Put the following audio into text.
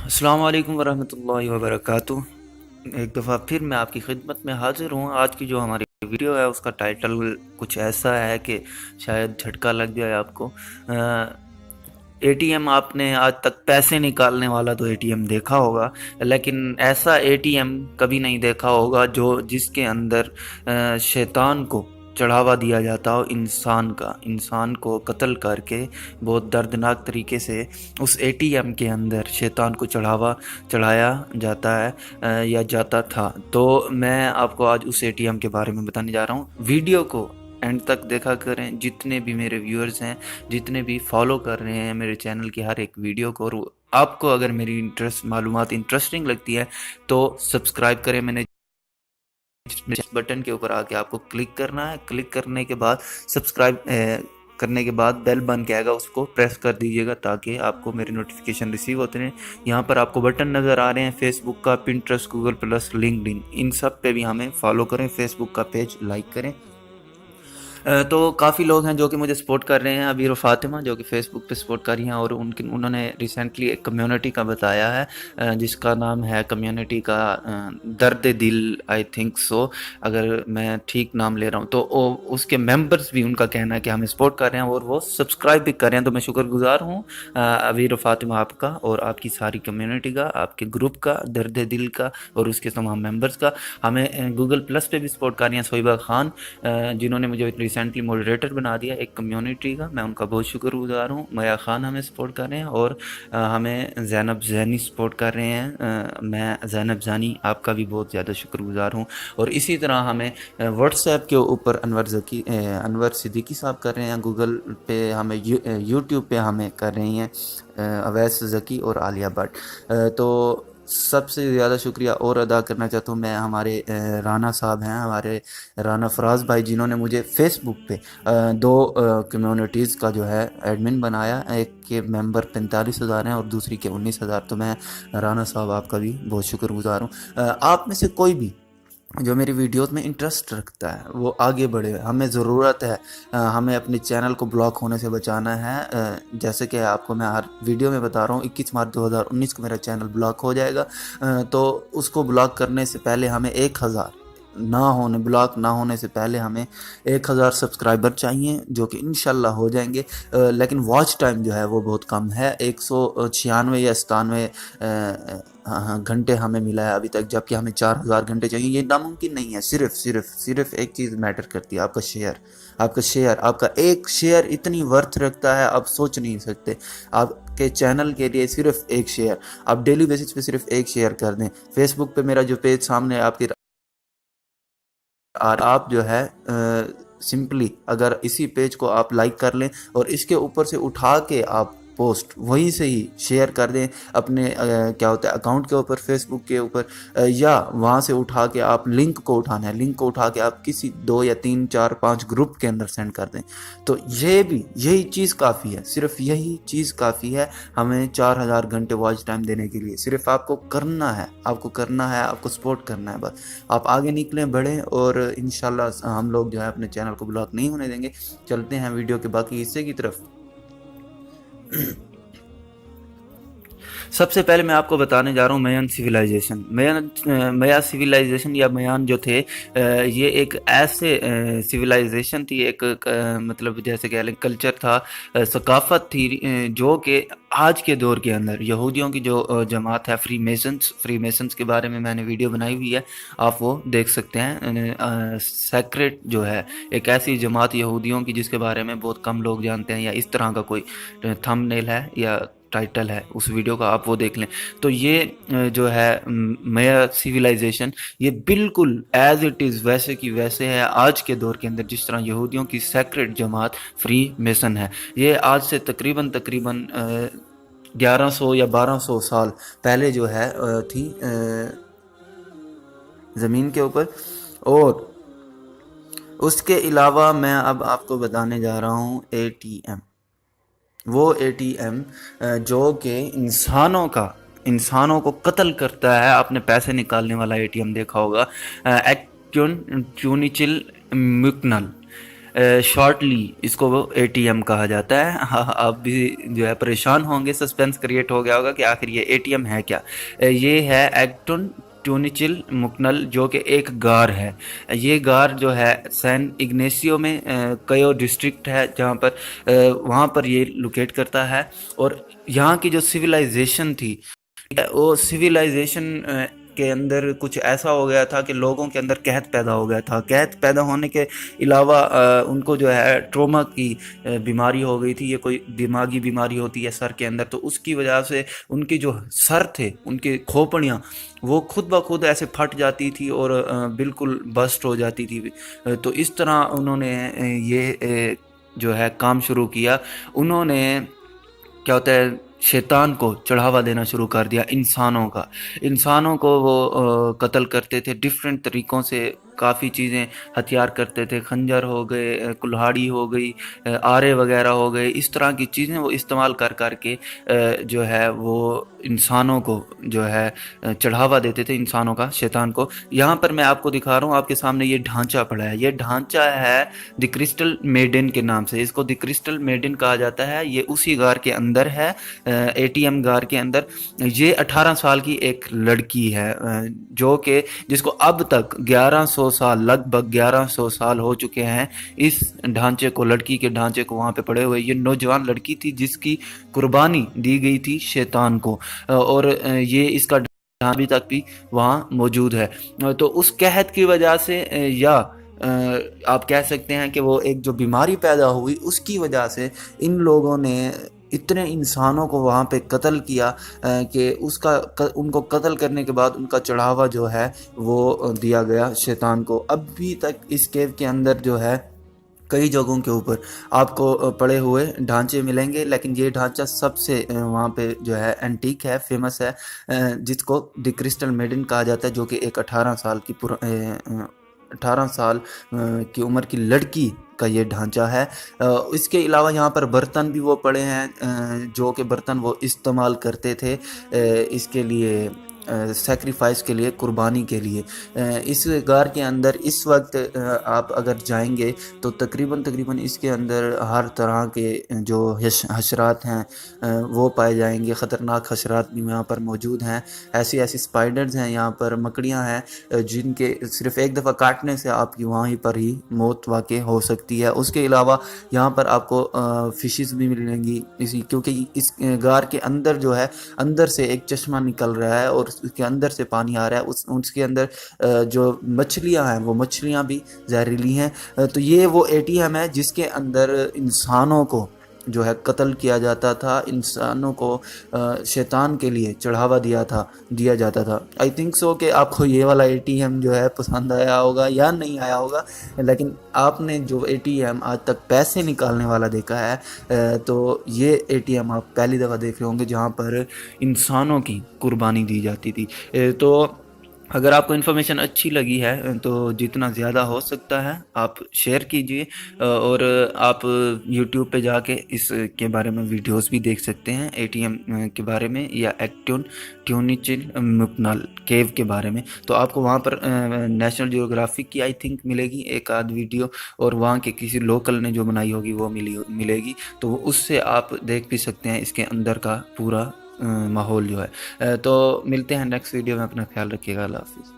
السلام علیکم ورحمۃ اللہ وبرکاتہ۔ ایک دفعہ پھر میں آپ کی خدمت میں حاضر ہوں۔ آج کی جو ہماری ویڈیو ہے اس کا ٹائٹل کچھ ایسا ہے کہ شاید جھٹکا لگ جائے آپ کو۔ اے ٹی ایم آپ نے آج تک پیسے نکالنے والا تو اے ٹی ایم دیکھا ہوگا، لیکن ایسا اے ٹی ایم کبھی نہیں دیکھا ہوگا جس کے اندر شیطان کو چڑھاوا دیا جاتا ہو، انسان کو قتل کر کے بہت دردناک طریقے سے اس اے ٹی ایم کے اندر شیطان کو چڑھایا جاتا ہے یا جاتا تھا۔ تو میں آپ کو آج اس اے ٹی ایم کے بارے میں بتانے جا رہا ہوں۔ ویڈیو کو اینڈ تک دیکھا کریں، جتنے بھی میرے ویورز ہیں، جتنے بھی فالو کر رہے ہیں میرے چینل کی ہر ایک ویڈیو کو، اور آپ کو اگر میری معلومات انٹرسٹنگ لگتی ہے تو سبسکرائب کریں۔ میں نے بٹن کے اوپر آ کے آپ کو کلک کرنا ہے، کلک کرنے کے بعد سبسکرائب کرنے کے بعد بیل بن کے آئے گا، اس کو پریس کر دیجیے گا تاکہ آپ کو میری نوٹیفیکیشن ریسیو ہوتے ہیں۔ یہاں پر آپ کو بٹن نظر آ رہے ہیں فیس بک کا، پنٹرسٹ، گوگل پلس، لنکڈ ان، ان سب پہ بھی ہمیں فالو کریں، فیس بک کا پیج لائک کریں۔ تو کافی لوگ ہیں جو کہ مجھے سپورٹ کر رہے ہیں، ابیر و فاطمہ جو کہ فیس بک پہ سپورٹ کر رہی ہیں، اور انہوں نے ریسنٹلی ایک کمیونٹی کا بتایا ہے جس کا نام ہے کمیونٹی کا درد دل، آئی تھنک سو، اگر میں ٹھیک نام لے رہا ہوں۔ تو اس کے ممبرز بھی ان کا کہنا ہے کہ ہمیں سپورٹ کر رہے ہیں اور وہ سبسکرائب بھی کر رہے ہیں، تو میں شکر گزار ہوں ابیر و فاطمہ آپ کا اور آپ کی ساری کمیونٹی کا، آپ کے گروپ کا، درد دل کا اور اس کے تمام ممبرز کا۔ ہمیں گوگل پلس پہ بھی سپورٹ کر رہی ہیں صویبہ خان، جنہوں نے مجھے ریسنٹلی موڈریٹر بنا دیا ایک کمیونٹی کا، میں ان کا بہت شکر گزار ہوں۔ میا خان ہمیں سپورٹ کر رہے ہیں اور ہمیں زینب زینی سپورٹ کر رہے ہیں۔ میں زینب زانی آپ کا بھی بہت زیادہ شکر گزار ہوں۔ اور اسی طرح ہمیں واٹس ایپ کے اوپر انور صدیقی صاحب کر رہے ہیں، گوگل پہ ہمیں، یوٹیوب پہ ہمیں کر رہی ہیں اویس ذکی اور عالیہ بٹ۔ تو سب سے زیادہ شکریہ اور ادا کرنا چاہتا ہوں میں ہمارے رانا صاحب ہیں، ہمارے رانا فراز بھائی، جنہوں نے مجھے فیس بک پہ دو کمیونٹیز کا جو ہے ایڈمن بنایا، ایک کے ممبر 45,000 ہیں اور دوسری کے 19,000۔ تو میں رانا صاحب آپ کا بھی بہت شکر گزار ہوں۔ آپ میں سے کوئی بھی جو میری ویڈیوز میں انٹرسٹ رکھتا ہے وہ آگے بڑھے، ہمیں ضرورت ہے، ہمیں اپنے چینل کو بلاک ہونے سے بچانا ہے۔ جیسے کہ آپ کو میں ہر ویڈیو میں بتا رہا ہوں، 21 مارچ 2019 کو میرا چینل بلاک ہو جائے گا، تو اس کو بلاک کرنے سے پہلے ہمیں 1,000 بلاک نہ ہونے سے پہلے ہمیں 1,000 سبسکرائبر چاہیے، جو کہ انشاءاللہ ہو جائیں گے۔ لیکن واچ ٹائم جو ہے وہ بہت کم ہے، 196 یا 97 گھنٹے ہمیں ملا ہے ابھی تک، جبکہ ہمیں 4,000 گھنٹے چاہیے۔ یہ ناممکن نہیں ہے۔ صرف ایک چیز میٹر کرتی ہے، آپ کا شیئر۔ آپ کا ایک شیئر اتنی ورتھ رکھتا ہے آپ سوچ نہیں سکتے۔ آپ کے چینل کے لیے صرف ایک شیئر، آپ ڈیلی بیسس پہ صرف ایک شیئر کر دیں۔ فیس بک پہ میرا جو پیج سامنے آپ جو ہے سمپلی اگر اسی پیج کو آپ لائک کر لیں اور اس کے اوپر سے اٹھا کے آپ پوسٹ وہیں سے ہی شیئر کر دیں اپنے کیا ہوتا ہے اکاؤنٹ کے اوپر، فیس بک کے اوپر، یا وہاں سے اٹھا کے آپ لنک کو اٹھا کے آپ کسی 2 یا 3 4 5 گروپ کے اندر سینڈ کر دیں، تو یہی چیز کافی ہے، صرف یہی چیز کافی ہے ہمیں 4,000 گھنٹے واچ ٹائم دینے کے لیے۔ صرف آپ کو کرنا ہے، آپ کو سپورٹ کرنا ہے، بس آپ آگے نکلیں، بڑھیں، اور انشاءاللہ ہم لوگ جو ہے اپنے چینل کو بلاک نہیں ہونے دیں گے۔ چلتے ہیں ویڈیو کے باقی حصے کی طرف۔ سب سے پہلے میں آپ کو بتانے جا رہا ہوں میان سویلائزیشن۔ میا سویلائزیشن یا میان جو تھے، یہ ایک ایسے سویلائزیشن تھی، ایک مطلب جیسے کہ کلچر تھا، ثقافت تھی، جو کہ آج کے دور کے اندر یہودیوں کی جو جماعت ہے، فری میسنز کے بارے میں نے ویڈیو بنائی ہوئی ہے، آپ وہ دیکھ سکتے ہیں۔ سیکریٹ جو ہے ایک ایسی جماعت یہودیوں کی جس کے بارے میں بہت کم لوگ جانتے ہیں، یا اس طرح کا کوئی تھم نیل ہے یا ٹائٹل ہے اس ویڈیو کا، آپ وہ دیکھ لیں۔ تو یہ جو ہے میا سیویلائزیشن، یہ بالکل ایز اٹ از ویسے کی ویسے ہے آج کے دور کے اندر، جس طرح یہودیوں کی سیکریٹ جماعت فری میسن ہے۔ یہ آج سے تقریباً 1100 یا 1200 سال پہلے جو ہے تھی زمین کے اوپر۔ اور اس کے علاوہ میں اب آپ کو بتانے جا رہا ہوں اے ٹی ایم، وہ اے ٹی ایم جو کہ انسانوں کو قتل کرتا ہے۔ آپ نے پیسے نکالنے والا اے ٹی ایم دیکھا ہوگا، ایکٹونچل مکنل، شارٹلی اس کو وہ ATM کہا جاتا ہے. آپ بھی جو ہے پریشان ہوں گے, سسپینس کریٹ ہو گیا ہوگا کہ آخر یہ ATM ہے کیا. یہ ہے ایکٹون ٹیونچل مکنل, جو کہ ایک غار ہے. یہ غار جو ہے سین اگنیسیو میں کیو ڈسٹرکٹ ہے جہاں پر وہاں پر یہ لوکیٹ کرتا ہے. اور یہاں کی جو سویلائزیشن تھی, وہ سویلائزیشن کے اندر کچھ ایسا ہو گیا تھا کہ لوگوں کے اندر قحط پیدا ہو گیا تھا. قحط پیدا ہونے کے علاوہ ان کو جو ہے ٹروما کی بیماری ہو گئی تھی. یہ کوئی دماغی بیماری ہوتی ہے سر کے اندر, تو اس کی وجہ سے ان کے جو سر تھے, ان کے کھوپڑیاں, وہ خود بخود ایسے پھٹ جاتی تھی اور بالکل بسٹ ہو جاتی تھی. تو اس طرح انہوں نے یہ جو ہے کام شروع کیا. انہوں نے کیا ہوتا ہے شیطان کو چڑھاوا دینا شروع کر دیا. انسانوں کو وہ قتل کرتے تھے ڈفرینٹ طریقوں سے. کافی چیزیں ہتھیار کرتے تھے, خنجر ہو گئے, کلہاڑی ہو گئی, آرے وغیرہ ہو گئے. اس طرح کی چیزیں وہ استعمال کر کے جو ہے وہ انسانوں کو جو ہے چڑھاوا دیتے تھے, انسانوں کا, شیطان کو. یہاں پر میں آپ کو دکھا رہا ہوں, آپ کے سامنے یہ ڈھانچہ پڑا ہے. یہ ڈھانچہ ہے دی کرسٹل میڈن کے نام سے. اس کو دی کرسٹل میڈن کہا جاتا ہے. یہ اسی غار کے اندر ہے, ATM غار کے اندر. یہ 18 سال کی ایک لڑکی ہے جو کہ جس کو اب تک 1100 سال, لگ بھگ 1100 سال ہو چکے ہیں اس ڈھانچے کو, لڑکی کے ڈھانچے کو وہاں پہ پڑے ہوئے. یہ نوجوان لڑکی تھی جس کی قربانی دی گئی تھی شیطان کو, اور یہ اس کا ابھی تک بھی وہاں موجود ہے. تو اس قحط کی وجہ سے, یا آپ کہہ سکتے ہیں کہ وہ ایک جو بیماری پیدا ہوئی, اس کی وجہ سے ان لوگوں نے اتنے انسانوں کو وہاں پہ قتل کیا کہ ان کو قتل کرنے کے بعد ان کا چڑھاوا جو ہے وہ دیا گیا شیطان کو. ابھی تک اس کیو کے اندر جو ہے کئی جگہوں کے اوپر آپ کو پڑے ہوئے ڈھانچے ملیں گے, لیکن یہ ڈھانچہ سب سے وہاں پہ جو ہے اینٹیک ہے, فیمس ہے, جس کو دی کرسٹل میڈن کہا جاتا ہے, جو کہ ایک 18 سال کی عمر کی لڑکی کا یہ ڈھانچہ ہے. اس کے علاوہ یہاں پر برتن بھی وہ پڑے ہیں, جو کہ برتن وہ استعمال کرتے تھے اس کے لیے, سیکریفائس کے لیے, قربانی کے لیے. اس غار کے اندر اس وقت آپ اگر جائیں گے تو تقریباً اس کے اندر ہر طرح کے جو حشرات ہیں وہ پائے جائیں گے. خطرناک حشرات بھی یہاں پر موجود ہیں. ایسی سپائڈرز ہیں یہاں پر, مکڑیاں ہیں جن کے صرف ایک دفعہ کاٹنے سے آپ کی وہیں پر ہی موت واقع ہو سکتی ہے. اس کے علاوہ یہاں پر آپ کو فشز بھی ملیں گی, کیونکہ اس غار کے اندر جو ہے اندر سے ایک چشمہ نکل رہا ہے اور اس کے اندر سے پانی آ رہا ہے. اس کے اندر جو مچھلیاں ہیں وہ مچھلیاں بھی زہریلی ہیں. تو یہ وہ ATM ہے جس کے اندر انسانوں کو جو ہے قتل کیا جاتا تھا, انسانوں کو شیطان کے لیے چڑھاوا دیا جاتا تھا. آئی تھنک سو کہ آپ کو یہ والا ATM جو ہے پسند آیا ہوگا یا نہیں آیا ہوگا, لیکن آپ نے جو ATM آج تک پیسے نکالنے والا دیکھا ہے, تو یہ ATM آپ پہلی دفعہ دیکھ رہے ہوں گے جہاں پر انسانوں کی قربانی دی جاتی تھی. تو اگر آپ کو انفارمیشن اچھی لگی ہے تو جتنا زیادہ ہو سکتا ہے آپ شیئر کیجئے, اور آپ یوٹیوب پہ جا کے اس کے بارے میں ویڈیوز بھی دیکھ سکتے ہیں, ATM کے بارے میں یا ایکٹون ٹیونچل مکنل کیو کے بارے میں. تو آپ کو وہاں پر نیشنل جیوگرافک کی آئی تھنک ملے گی ایک آدھ ویڈیو, اور وہاں کے کسی لوکل نے جو بنائی ہوگی وہ ملے گی. تو اس سے آپ دیکھ بھی سکتے ہیں اس کے اندر کا پورا ماحول جو ہے. تو ملتے ہیں نیکسٹ ویڈیو میں, اپنا خیال رکھیے گا, اللہ حافظ.